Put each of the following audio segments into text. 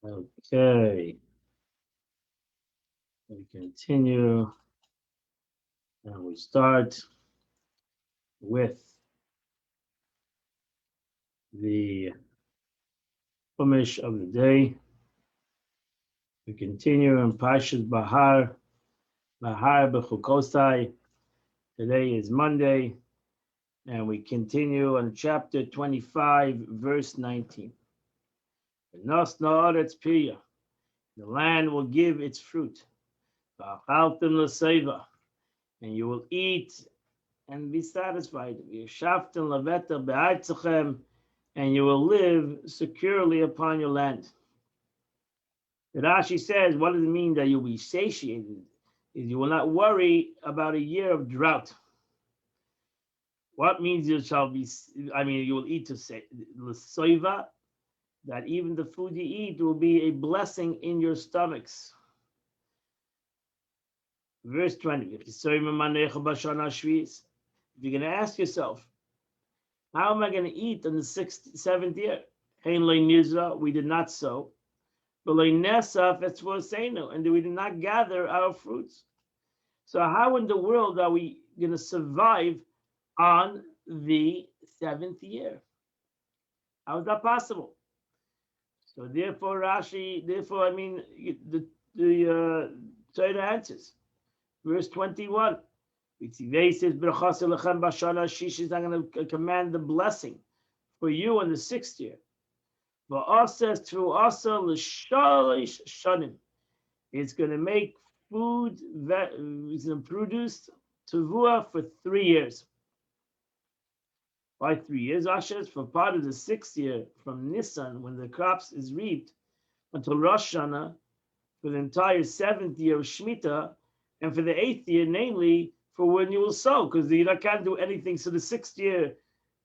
Okay, we continue and we start with the Chumash of the day. We continue in Parshas Bahar Bechukosai. Today is Monday, and we continue on chapter 25, verse 19. Nos na'aretz piyah, the land will give its fruit. V'achaltem l'seiva, and you will eat and be satisfied. V'yeshavtem leveta be'artzachem, and you will live securely upon your land. The Rashi says, what does it mean that you'll be satiated? Is you will not worry about a year of drought. What means you shall be? I mean, you will eat to say l'soiva, that even the food you eat will be a blessing in your stomachs. Verse 20. If you're going to ask yourself, how am I going to eat in the seventh year? We did not sow. And we did not gather our fruits. So how in the world are we going to survive on the seventh year? How is that possible? So therefore, Rashi, the Torah answers. Verse 21. He says, I'm going to command the blessing for you in the sixth year. It's going to make food that is going to produce tavua for 3 years. Why 3 years, Ashes? For part of the sixth year, from Nisan, when the crops is reaped, until Rosh Hashanah, for the entire seventh year of Shemitah, and for the eighth year, namely, for when you will sow, because you can't do anything. So the sixth year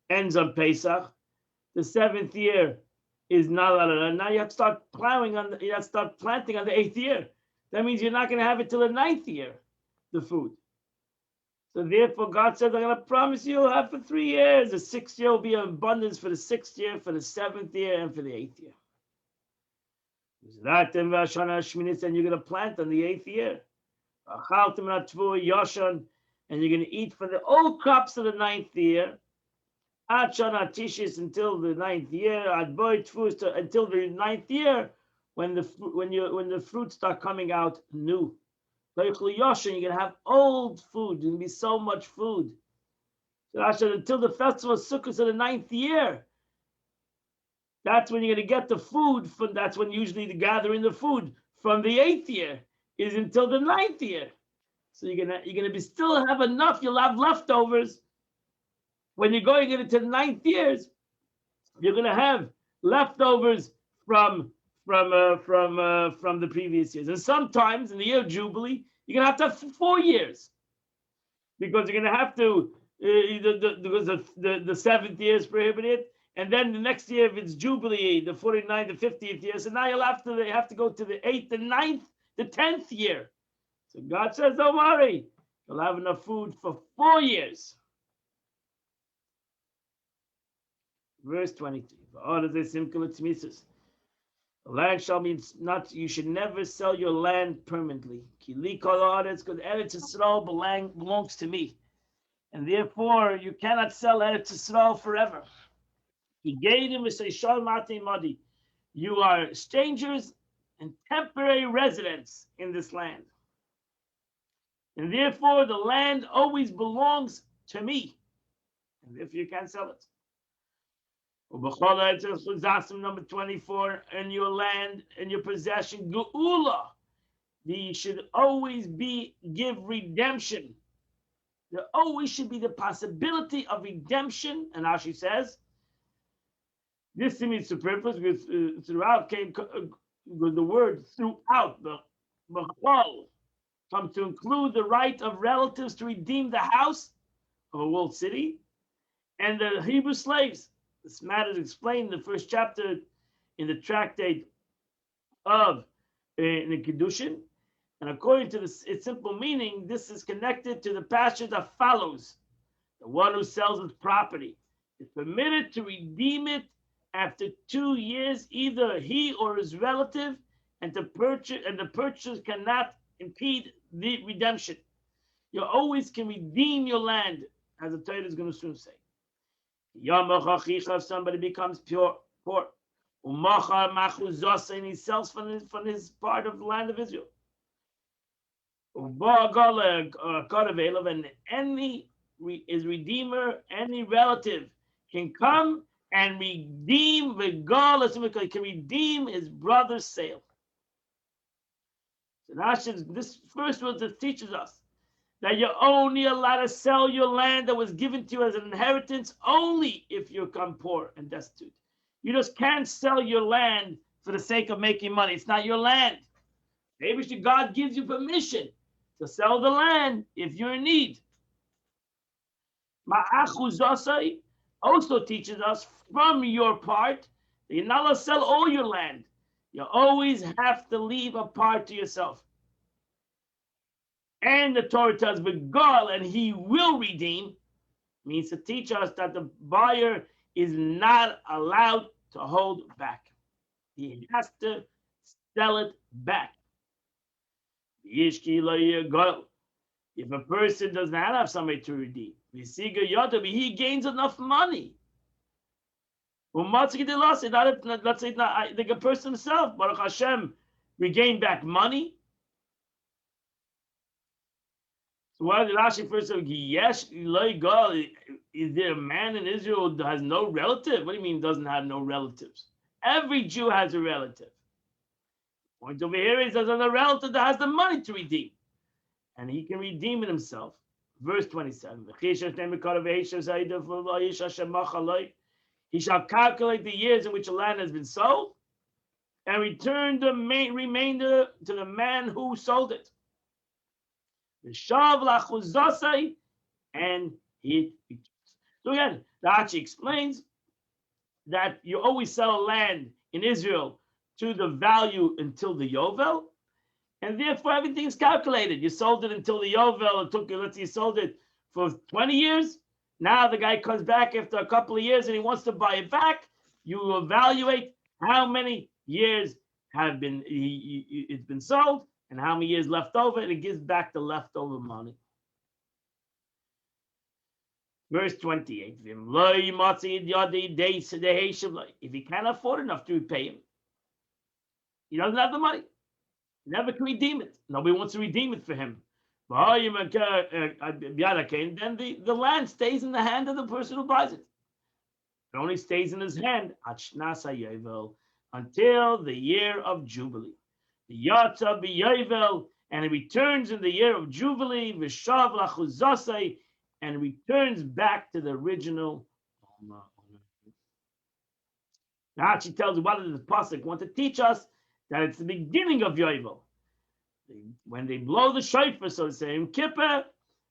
ends on Pesach. The seventh year is not. Now you have to start planting on the eighth year. That means you're not going to have it till the ninth year, the food. So therefore, God says, I'm going to promise you'll have for 3 years. The sixth year will be in abundance for the sixth year, for the seventh year, and for the eighth year. And you're going to plant on the eighth year. And you're going to eat for the old crops of the ninth year. Until the ninth year, until the ninth year, when the fruits start coming out new. You're going to have old food. There's going to be so much food. So until the festival of Sukkot of the ninth year, that's when you're going to get the food. That's when usually the gathering the food from the eighth year is until the ninth year. So you're gonna be still have enough. You'll have leftovers when you're going into the ninth years. You're gonna have leftovers from the previous years, and sometimes in the year of Jubilee, you're gonna have 4 years because you're gonna have to because the seventh year is prohibited, and then the next year if it's Jubilee, the 49th, the 50th year, so now they have to go to the 8th, the 9th, the 10th year. So God says, don't worry, you'll have enough food for 4 years. Verse 23. The land shall be not, you should never sell your land permanently. Because Eretz Yisrael belongs to me. And therefore, you cannot sell Eretz Yisrael forever. You are strangers and temporary residents in this land. And therefore, the land always belongs to me. And therefore, you can't sell it. Number 24, in your land, in your possession, Geula. There should always give redemption. There always should be the possibility of redemption. And Rashi says, this means superfluous because throughout came the word throughout, the Bechol, comes to include the right of relatives to redeem the house of a walled city and the Hebrew slaves. This matter is explained in the first chapter in the tractate of the Kiddushin. And according to its simple meaning, this is connected to the passage that follows. The one who sells his property is permitted to redeem it after 2 years, either he or his relative, and the purchase cannot impede the redemption. You always can redeem your land, as the Torah is going to soon say. If somebody becomes poor, and he sells from his part of the land of Israel. And any is redeemer, any relative can come and redeem regardless, can redeem his brother's sale. So this first word that teaches us that you're only allowed to sell your land that was given to you as an inheritance only if you become poor and destitute. You just can't sell your land for the sake of making money. It's not your land. Maybe God gives you permission to sell the land if you're in need. Ma'achuzasai also teaches us from your part that you're not allowed to sell all your land. You always have to leave a part to yourself. And the Torah tells Begal, and he will redeem, means to teach us that the buyer is not allowed to hold back. He has to sell it back. If a person does not have somebody to redeem, he gains enough money. Let's say the person himself, Baruch Hashem, regain back money. So why did Rashi first say, yes, is there a man in Israel that has no relative? What do you mean doesn't have no relatives? Every Jew has a relative. Point over here is there's a relative that has the money to redeem. And he can redeem it himself. Verse 27. He shall calculate the years in which the land has been sold and return the remainder to the man who sold it. And he returns. So again, the Rashi explains that you always sell land in Israel to the value until the Yovel, and therefore everything is calculated. You sold it until the Yovel. It took you, let's say you sold it for 20 years. Now the guy comes back after a couple of years and he wants to buy it back. You evaluate how many years have been it's been sold and how many years left over, and it gives back the leftover money. Verse 28. If he can't afford enough to repay him, he doesn't have the money. He never can redeem it. Nobody wants to redeem it for him. Then the land stays in the hand of the person who buys it. It only stays in his hand until the year of Jubilee. The Yatza b'Yovel, and it returns in the year of Jubilee, v'shav lachuzasei, and returns back to the original owner. Now she tells what does the pasuk want to teach us? That it's the beginning of Yovel. When they blow the shofar, so to say, Yom Kippur,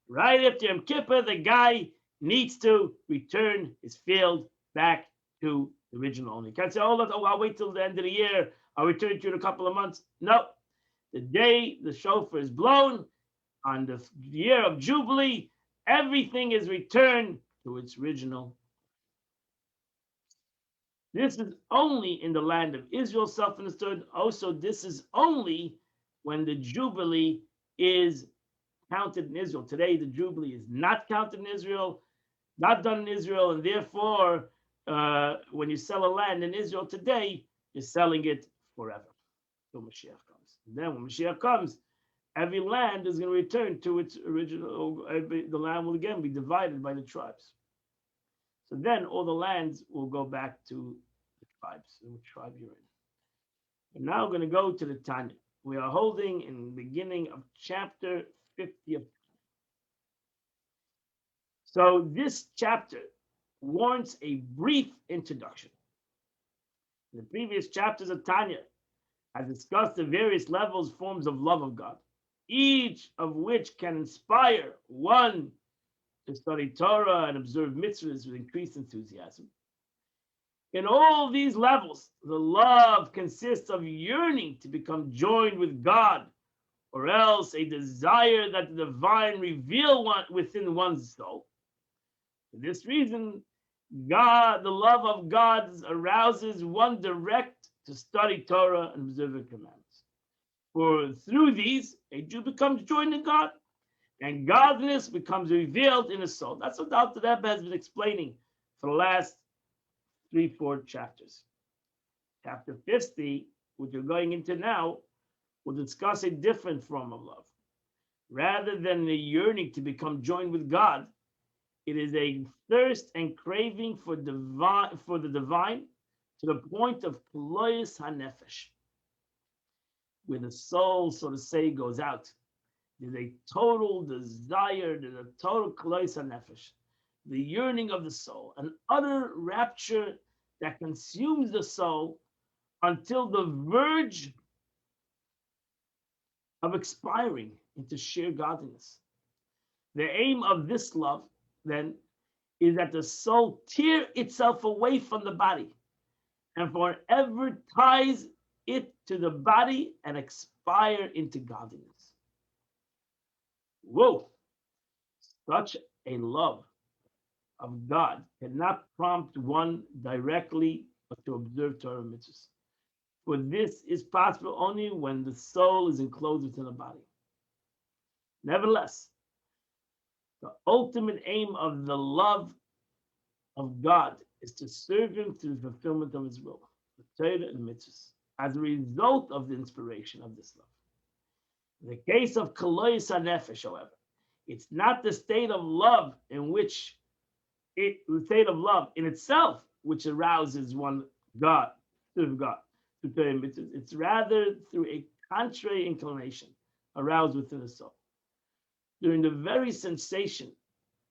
right after Yom Kippur, the guy needs to return his field back to the original owner. You can't say, I'll wait till the end of the year, I'll return to you in a couple of months. No. The day the shofar is blown, on the year of Jubilee, everything is returned to its original. This is only in the land of Israel, self-understood. Also, this is only when the Jubilee is counted in Israel. Today, the Jubilee is not counted in Israel, not done in Israel, and therefore, when you sell a land in Israel today, you're selling it forever till Mashiach comes. And then when Mashiach comes, every land is going to return to its original. The land will again be divided by the tribes. So then all the lands will go back to the tribes, which tribe you're in. And now we're going to go to the Tanya. We are holding in the beginning of chapter 50 of Tanya. So this chapter warrants a brief introduction. In the previous chapters of Tanya, I discussed the various levels, forms of love of God, each of which can inspire one to study Torah and observe mitzvahs with increased enthusiasm. In all these levels, the love consists of yearning to become joined with God, or else a desire that the divine reveal within one's soul. For this reason, God, the love of God arouses one direct to study Torah and observe the commandments. For through these, a Jew becomes joined in God, and godliness becomes revealed in his soul. That's what the Alter Rebbe has been explaining for the last 3-4 chapters. Chapter 50, which we're going into now, will discuss a different form of love. Rather than the yearning to become joined with God, it is a thirst and craving for the divine to the point of kloyes hanefesh, where the soul, so to say, goes out. There's a total desire, there's a total kloyes hanefesh, the yearning of the soul, an utter rapture that consumes the soul until the verge of expiring into sheer godliness. The aim of this love, then, is that the soul tear itself away from the body and forever ties it to the body and expire into godliness. Whoa! Such a love of God cannot prompt one directly to observe Torah mitzvahs. For this is possible only when the soul is enclosed within the body. Nevertheless, the ultimate aim of the love of God is to serve Him through the fulfillment of His will, the Torah and mitzvahs, as a result of the inspiration of this love. In the case of kloyes hanefesh, however, it's not the state of love in which the state of love in itself which arouses one God, through God, through Torah and mitzvahs. It's rather through a contrary inclination aroused within the soul. During the very sensation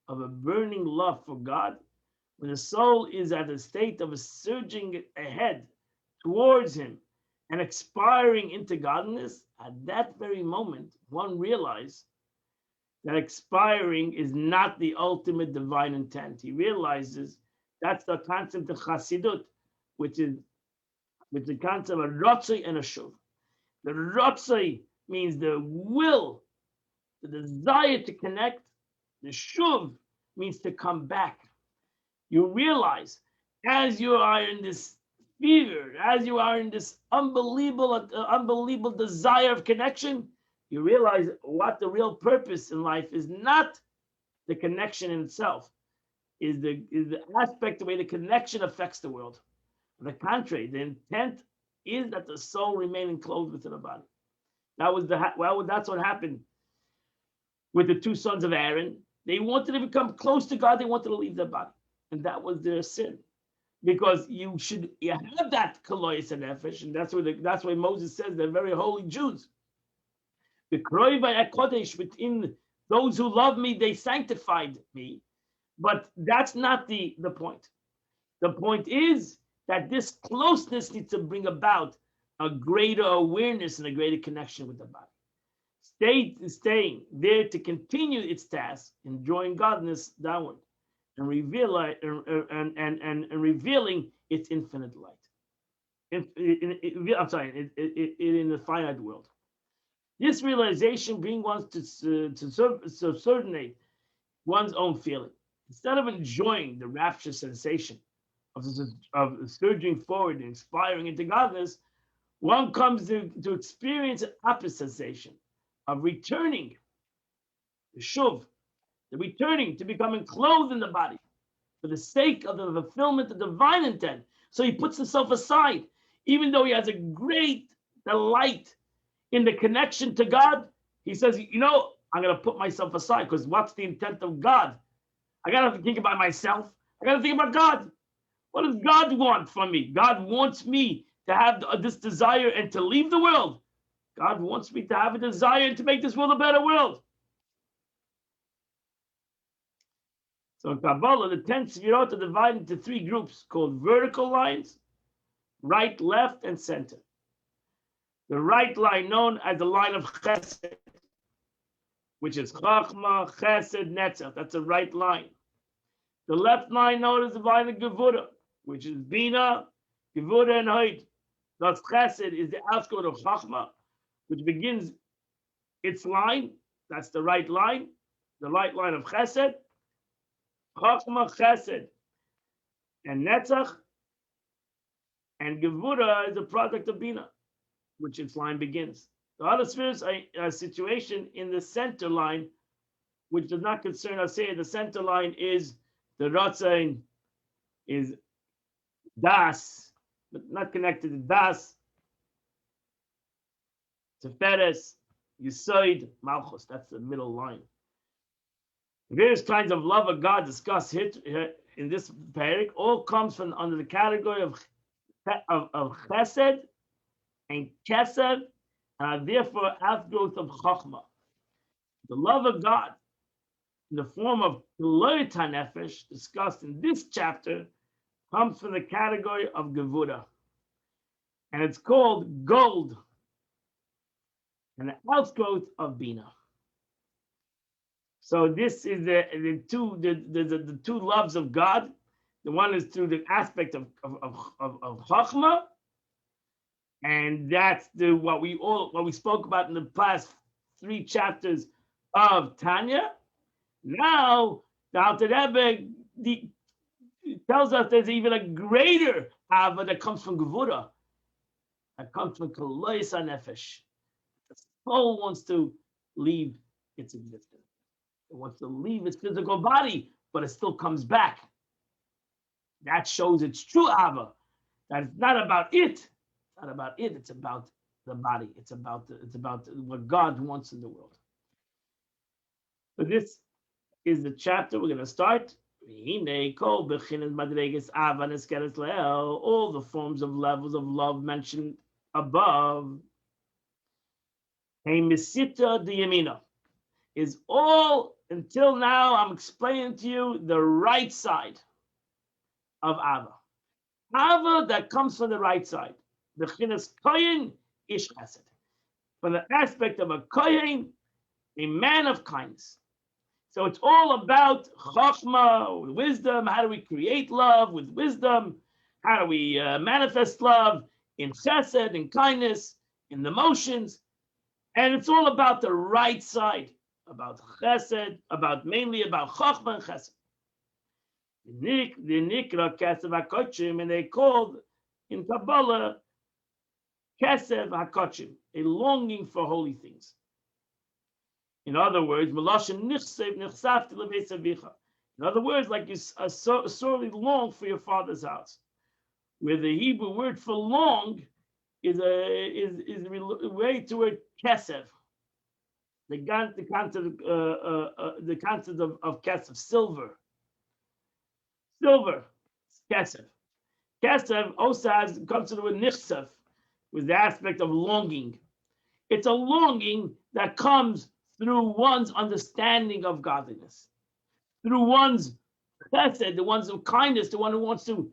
of a burning love for God, when the soul is at a state of surging ahead towards Him and expiring into godliness, at that very moment, one realizes that expiring is not the ultimate divine intent. He realizes that's the concept of Chassidut, which is the concept of rotzai and a shuv. The rotzai means the will, the desire to connect. The shuv means to come back. You realize as you are in this fever, as you are in this unbelievable desire of connection, you realize what the real purpose in life is not the connection in itself, is the aspect, the way the connection affects the world. On the contrary, the intent is that the soul remain enclosed within the body. That's what happened with the two sons of Aaron. They wanted to become close to God. They wanted to leave their body, and that was their sin. Because you have that kloyes hanefesh, and that's why Moses says they're very holy Jews. The kroivai kodesh, within those who love me, they sanctified me. But that's not the point. The point is that this closeness needs to bring about a greater awareness and a greater connection with the body. Staying there to continue its task, enjoying godness downward, and revealing its infinite light. In the finite world. This realization brings one to subordinate one's own feeling. Instead of enjoying the rapturous sensation of surging forward and inspiring into godliness, one comes to experience an opposite sensation of returning, the shuv, the returning to becoming clothed in the body for the sake of the fulfillment of divine intent. So he puts himself aside, even though he has a great delight in the connection to God. He says, I'm going to put myself aside, because what's the intent of God? I got to think about myself. I got to think about God. What does God want from me? God wants me to have this desire and to leave the world. God wants me to have a desire and to make this world a better world. So in Kabbalah, the 10 sefirot are divided into 3 groups called vertical lines, right, left, and center. The right line, known as the line of Chesed, which is Chachma, Chesed, Netzach. That's a right line. The left line, known as the line of Gevura, which is Bina, Gevura, and Hod. Thus, Chesed is the outskirt of Chachma, which begins its line. That's the right line of Chesed. Chachma, Chesed. And Netzach and Gevura is a product of Bina, which its line begins. The other spheres are a situation in the center line, which does not concern us here. The center line is the Ratzain, is Das, but not connected to Das, Teferes, Yisoid, Malchus. That's the middle line. Various kinds of love of God discussed here in this parak all comes from under the category of Chesed and Kesed, and are therefore outgrowth of Chokhmah. The love of God in the form of Loyta Nefesh, discussed in this chapter, comes from the category of Gevura, and it's called gold, and the outgrowth of Bina. So this is the two loves of God. The one is through the aspect of Chachma, and that's what we spoke about in the past 3 chapters of Tanya. Now the Alter Rebbe tells us there's even a greater Ava that comes from Gevura, that comes from Kalois HaNefesh. The soul wants to leave its existence. It wants to leave its physical body, but it still comes back. That shows its true Ava. That it's not about it. It's not about it. It's about the body. It's about what God wants in the world. So this is the chapter we're going to start. All the forms of levels of love mentioned above. Is all until now I'm explaining to you the right side of Ava. Ava that comes from the right side. The Chinas Kohen Ish Chesed. From the aspect of a Kohen, a man of kindness. So it's all about Chachma, wisdom. How do we create love with wisdom? How do we manifest love in Chesed, in kindness, in the motions? And it's all about the right side. About Chesed, mainly about Chachma and Chesed. The Nikra Kesev HaKochim, and they called in Kabbalah Kesev HaKochim, a longing for holy things. In other words, in other words, like you sorely long for your father's house, where the Hebrew word for long is related to word Kesev. The concept of kesef, silver. Silver, kesef. Kesef also comes to the word nichsef, with the aspect of longing. It's a longing that comes through one's understanding of godliness, through one's chesed, the one's of kindness, the one who wants to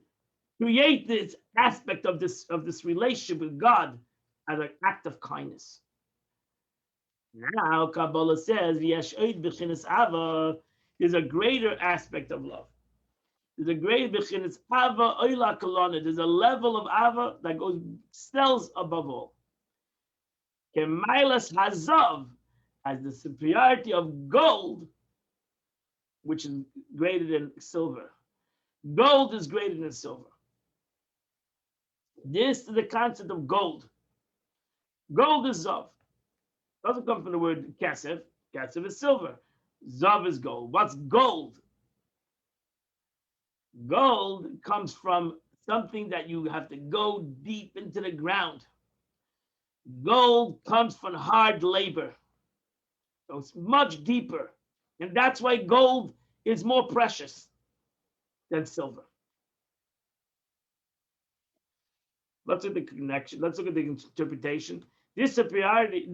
create this aspect of this relationship with God as an act of kindness. Now, Kabbalah says, there's a greater aspect of love. There's a great bechinas ava oila kolana. There's a level of ava that excels above all. Kemailas hazav, as the superiority of gold, which is greater than silver. Gold is greater than silver. This is the concept of gold. Gold is zav. Doesn't come from the word kesef. Kesef is silver. Zav is gold. What's gold? Gold comes from something that you have to go deep into the ground. Gold comes from hard labor. So it's much deeper. And that's why gold is more precious than silver. Let's look at the connection. Let's look at the interpretation. This superiority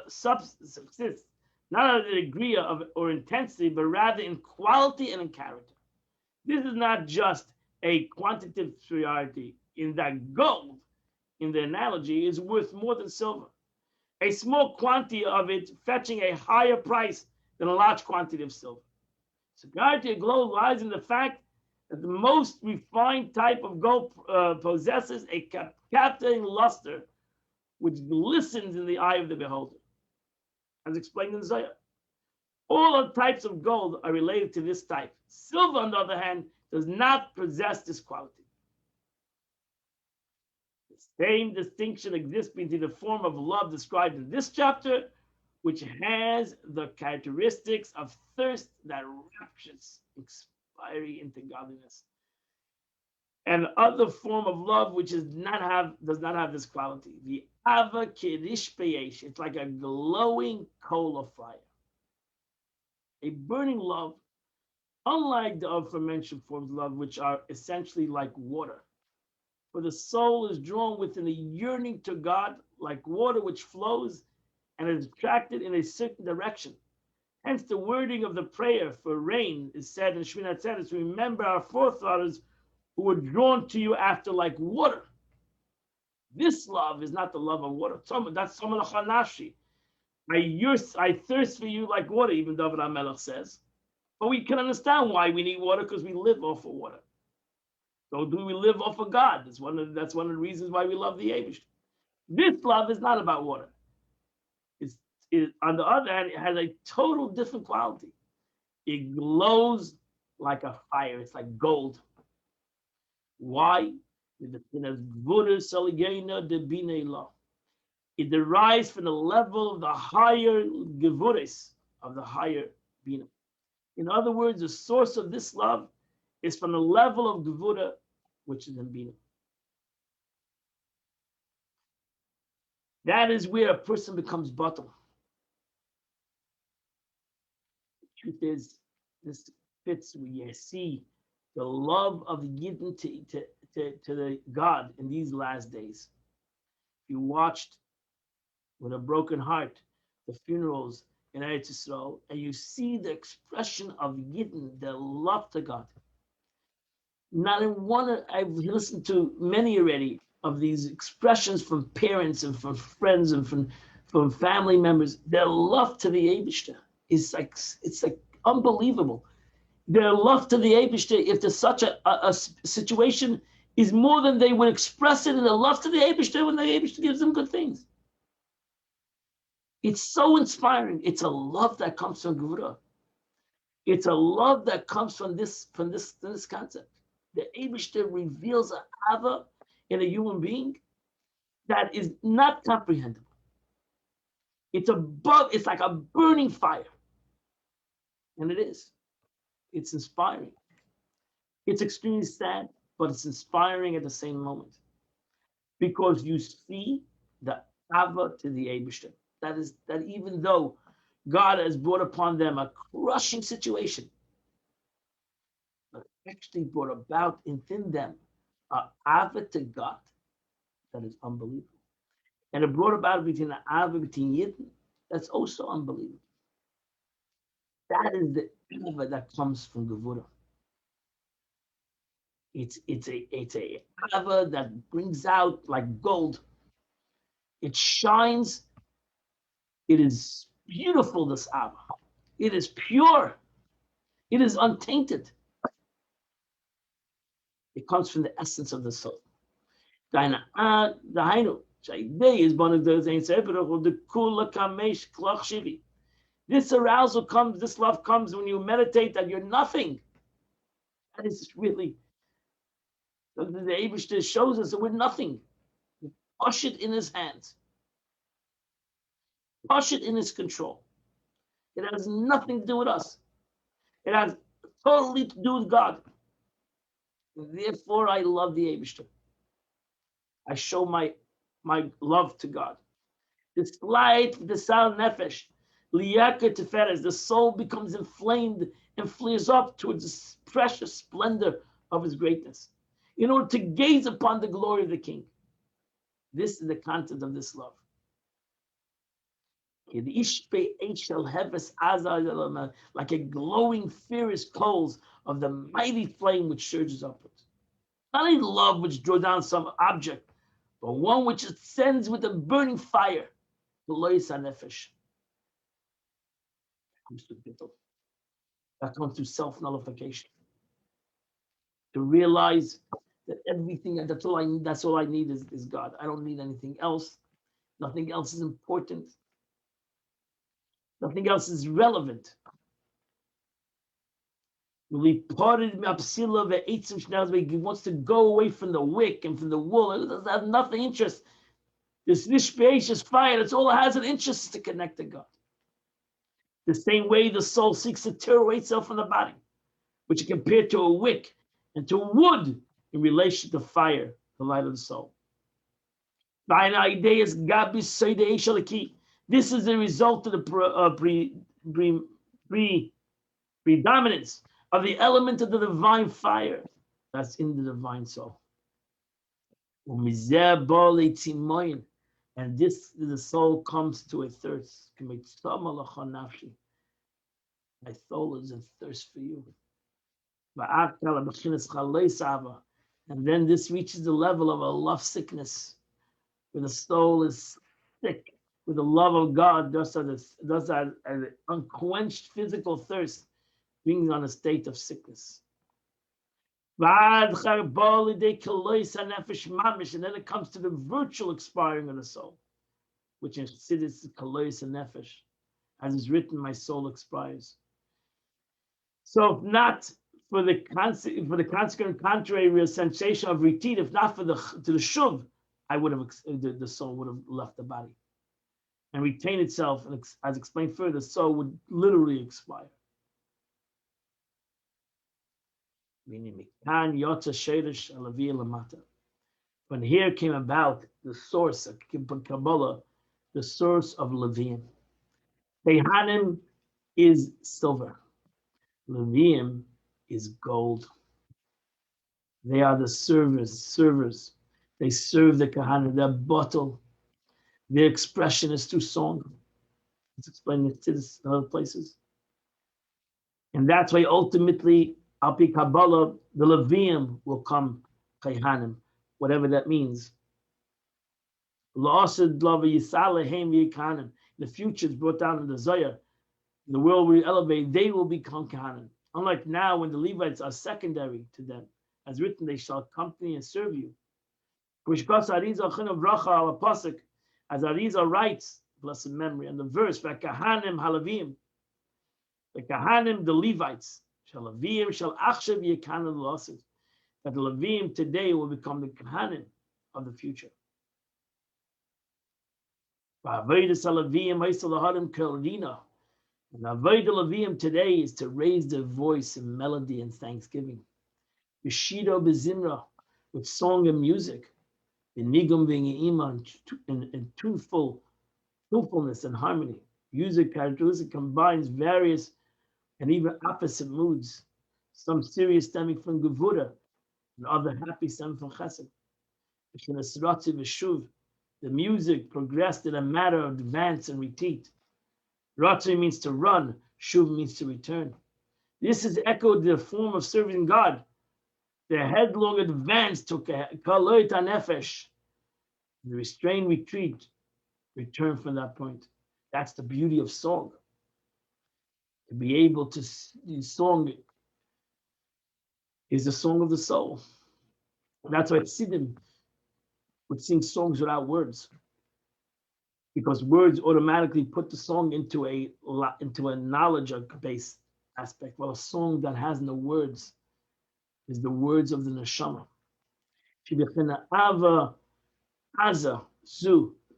subsists not at the degree of or intensity, but rather in quality and in character. This is not just a quantitative superiority in that gold, in the analogy, is worth more than silver. A small quantity of it fetching a higher price than a large quantity of silver. Superiority of gold lies in the fact that the most refined type of gold possesses a captivating luster which glistens in the eye of the beholder. As explained in Zohar. All the types of gold are related to this type. Silver, on the other hand, does not possess this quality. The same distinction exists between the form of love described in this chapter, which has the characteristics of thirst that raptures, inspiring into godliness, and other form of love which does not have this quality. The ava kirish peyesh, it's like a glowing coal of fire, a burning love, unlike the aforementioned forms of love, which are essentially like water. For the soul is drawn within a yearning to God, like water which flows and is attracted in a certain direction. Hence, the wording of the prayer for rain is said in Shemini Atzeres, remember our forefathers who were drawn to you after like water. This love is not the love of water. That's Tzomah L'Chanashi. I thirst for you like water, even David HaMelech says. But we can understand why we need water, because we live off of water. So do we live off of God? That's one of the reasons why we love the Eibush. This love is not about water. On the other hand, it has a total different quality. It glows like a fire. It's like gold. Why? It derives from the level of the higher gevuris, of the higher bina. In other words, the source of this love is from the level of gevura, which is in bina. That is where a person becomes batal. The truth is, this fits where you see the love of the Yidden to the God in these last days. You watched with a broken heart the funerals in Eretz Yisrael, and you see the expression of Yidden, their love to God. Not in one, I've listened to many already of these expressions from parents and from friends and from family members. Their love to the Eibishter is like, it's like unbelievable. Their love to the Eibishter, if there's such a situation, is more than they would express it in their love to the Eibishter when the Eibishter gives them good things. It's so inspiring. It's a love that comes from Gevura. It's a love that comes from this concept. The Eibishter reveals an Ava in a human being that is not comprehensible. It's like a burning fire. And it is. It's inspiring. It's extremely sad, but it's inspiring at the same moment. Because you see the Ava to the Eibishter. That even though God has brought upon them a crushing situation, but actually brought about within them an Ava to God that is unbelievable. And it brought about between the Ava between Yidden, that's also unbelievable. That is the Ava that comes from Gevura. It's a Ava that brings out like gold. It shines. It is beautiful, this Ava. It is pure. It is untainted. It comes from the essence of the soul. This arousal comes, this love comes when you meditate that you're nothing. That is really, the Eibishter shows us that we're nothing. Push it in his hands. Push it in his control. It has nothing to do with us. It has totally to do with God. Therefore, I love the Eibishter. I show my love to God. This light, the sound nefesh, liyaka teferes, the soul becomes inflamed and flares up towards the precious splendor of his greatness, in order to gaze upon the glory of the King. This is the content of this love. Like a glowing fierce coals of the mighty flame which surges upwards. Not a love which draws down some object, but one which ascends with a burning fire. That comes to bittul. That comes to self-nullification. To realize that everything, that's all I need is God. I don't need anything else. Nothing else is important. Nothing else is relevant. He wants to go away from the wick and from the wool. It doesn't have nothing interest. This vishpesh fire. That's all it has an interest is to connect to God. The same way the soul seeks to tear away itself from the body, which is compared to a wick and to wood in relation to fire, the light of the soul. This is the result of the predominance of the element of the divine fire that's in the divine soul. And this, the soul comes to a thirst. My soul is in thirst for you. And then this reaches the level of a love sickness, where the soul is sick with the love of God, thus an unquenched physical thirst, being on a state of sickness. And then it comes to the virtual expiring of the soul, which in Chassidus is kalois and nefesh. As is written, my soul expires. So if not for the consequent contrary sensation of retit, if not for the shuv, I would have the soul would have left the body and retained itself, and as explained further, the soul would literally expire. Meaning, when here came about the source of Kabbalah, the source of Levium. Tehanim is silver. Levium is gold. They are the servers. They serve the Kahanim. They're bottle. Their expression is through song. It's explained in other places. And that's why ultimately, Alpi Kabbalah, the Levium will come Kehanim, whatever that means. In the future, it's brought down in the Zohar. In the world we elevate, they will become Kehanim. Unlike now, when the Levites are secondary to them. As written, they shall accompany and serve you. As Arizal writes, blessed memory, and the verse, Kahanim halavim, the Kahanim, the Levites, shalavim shall achshav yekanim losses, that the Levim today will become the Kahanim of the future. And the Avodah Levim today is to raise their voice in melody and thanksgiving. B'shiro b'zimra, with song and music. In nigum v'nge'ima, in tunefulness and harmony. Music characteristic combines various and even opposite moods. Some serious stemming from Gevura, and other happy stemming from Chesed. The music progressed in a matter of advance and retreat. Ratzi means to run, Shuv means to return. This is echoed the form of serving God. The headlong advance took a kaloit nefesh. The restrained retreat, return from that point. That's the beauty of song. To be able to, song is the song of the soul. And that's why Sidim would sing songs without words, because words automatically put the song into a knowledge-based aspect. Well, a song that has no words is the words of the neshama.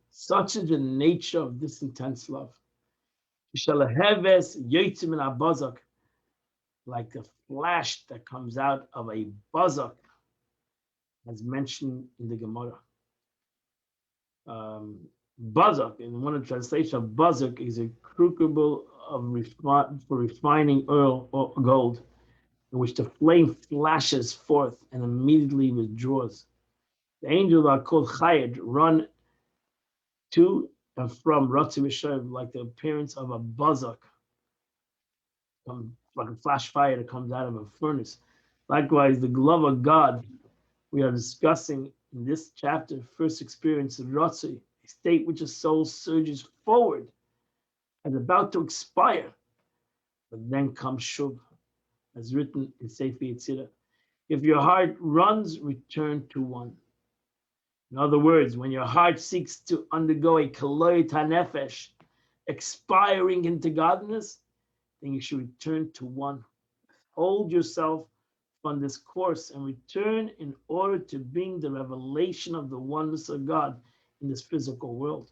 Such is the nature of this intense love. Like a flash that comes out of a bazak, as mentioned in the Gemara. Bazak, in one of the translations of bazak, is a crucible for refining oil or gold, in which the flame flashes forth and immediately withdraws. The angels are called chayed, run to and from Ratzi V'Shav, like the appearance of a bazak, like a flash fire that comes out of a furnace. Likewise, the love of God we are discussing in this chapter first experience of Ratzi, a state which a soul surges forward and about to expire, but then comes Shuv, as written in Sefer Yetzirah. If your heart runs, return to one. In other words, when your heart seeks to undergo a kaloy tanefesh, expiring into godliness, then you should return to one. Hold yourself on this course and return in order to bring the revelation of the oneness of God in this physical world.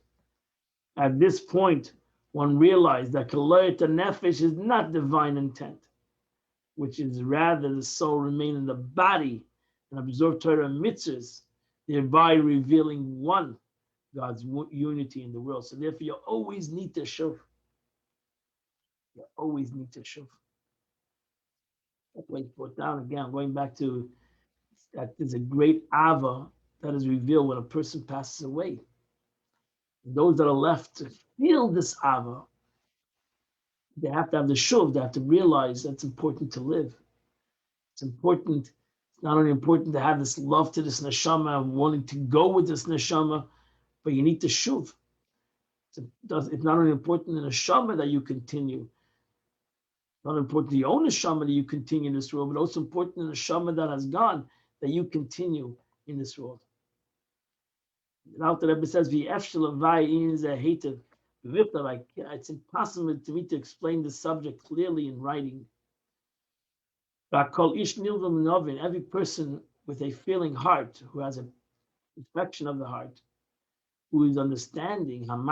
At this point, one realized that Kalayat Nefesh is not divine intent, which is rather the soul remain in the body and absorb Torah mitzvahs, thereby revealing one, God's unity in the world. So therefore, you always need to shuv. You always need to shuv. That's why he put down again, going back to that there's a great ava that is revealed when a person passes away. And those that are left to feel this ava, they have to have the shuv, they have to realize that's important to live. It's important. It's not only important to have this love to this neshama and wanting to go with this neshama, but you need to shuv. It's not only important in the neshama that you continue. It's not important to your own neshama that you continue in this world, but also important in the neshama that has gone that you continue in this world. Now the Rebbe says, it's impossible to me to explain the subject clearly in writing. Every person with a feeling heart, who has a reflection of the heart, who is understanding, and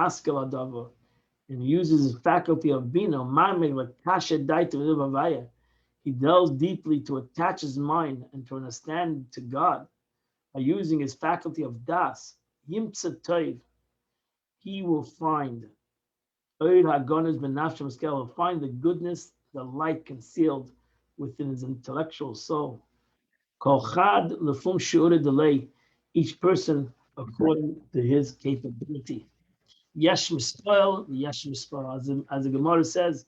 uses his faculty of bina, he delves deeply to attach his mind and to understand to God by using his faculty of das. He will find will find the goodness, the light concealed within his intellectual soul. Each person according to his capability. Yesh mispoil, yesh mispoil. As the Gemara says,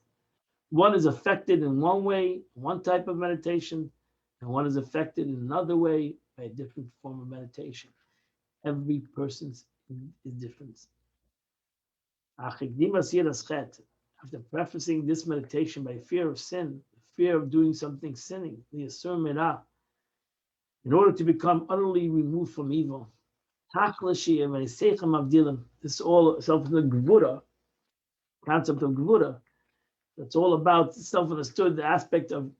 one is affected in one way, one type of meditation, and one is affected in another way by a different form of meditation. Every person's is different. After prefacing this meditation by fear of sin, fear of doing something sinning, in order to become utterly removed from evil. This is all self the gvura, concept of gvura. That's all about self-understood, the aspect of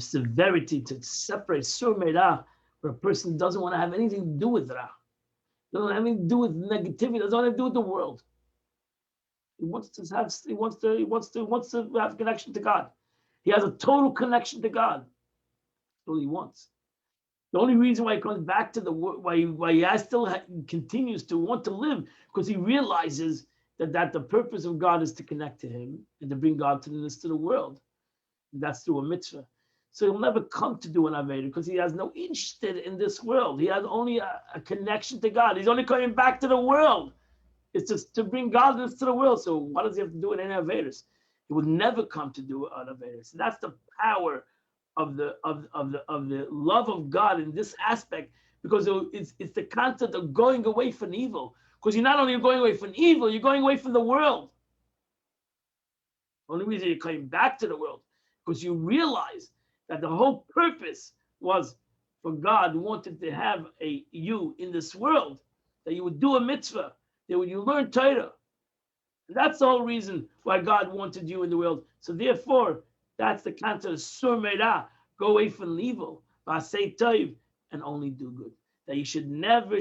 severity, to separate sur meira, where a person doesn't want to have anything to do with ra, doesn't have anything to do with negativity, doesn't have to do with the world. He wants to have connection to God. He has a total connection to God. That's all he wants. The only reason why he comes back to the world, why he continues to want to live, because he realizes that the purpose of God is to connect to him and to bring godliness to the world. And that's through a mitzvah. So he'll never come to do an Aveda because he has no interest in this world. He has only a connection to God. He's only coming back to the world. It's just to bring godliness to the world. So what does he have to do in any Avedas? He would never come to do an Aveda. So that's the power of the love of God in this aspect, because it's the concept of going away from evil. Because you're not only going away from evil, you're going away from the world. The only reason you're coming back to the world, because you realize that the whole purpose was for God wanted to have you in this world, that you would do a mitzvah, that you learn Torah. And that's the whole reason why God wanted you in the world. So therefore, that's the concept of sur meira, go away from evil, say toiv, and only do good. That you should never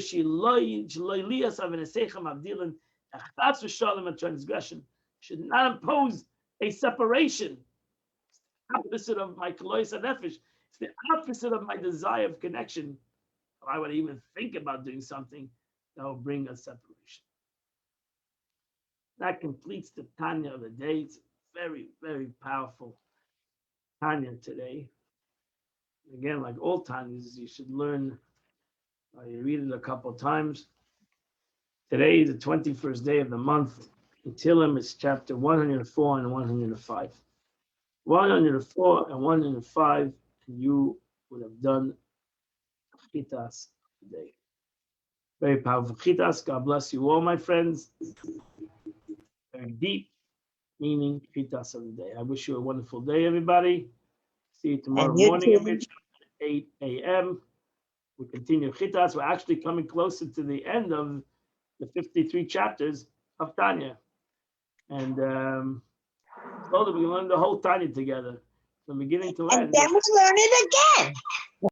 transgression, should not impose a separation. Opposite of my kolois nefesh. It's the opposite of my desire of connection. If I would even think about doing something that will bring a separation. That completes the Tanya of the day. It's very, very powerful Tanya today. Again, like all Tanyas, you should learn. You read it a couple of times. Today is the 21st day of the month. In Tehillim is chapter 104 and 105. 104 and 105, and you would have done chitas today. Very powerful chitas. God bless you all, my friends. Very deep meaning chitas of the day. I wish you a wonderful day, everybody. See you tomorrow morning at 8 a.m. We continue chitas. We're actually coming closer to the end of the 53 chapters of Tanya. And slowly we learn the whole Tanya together. From beginning to end. And then we learn it again.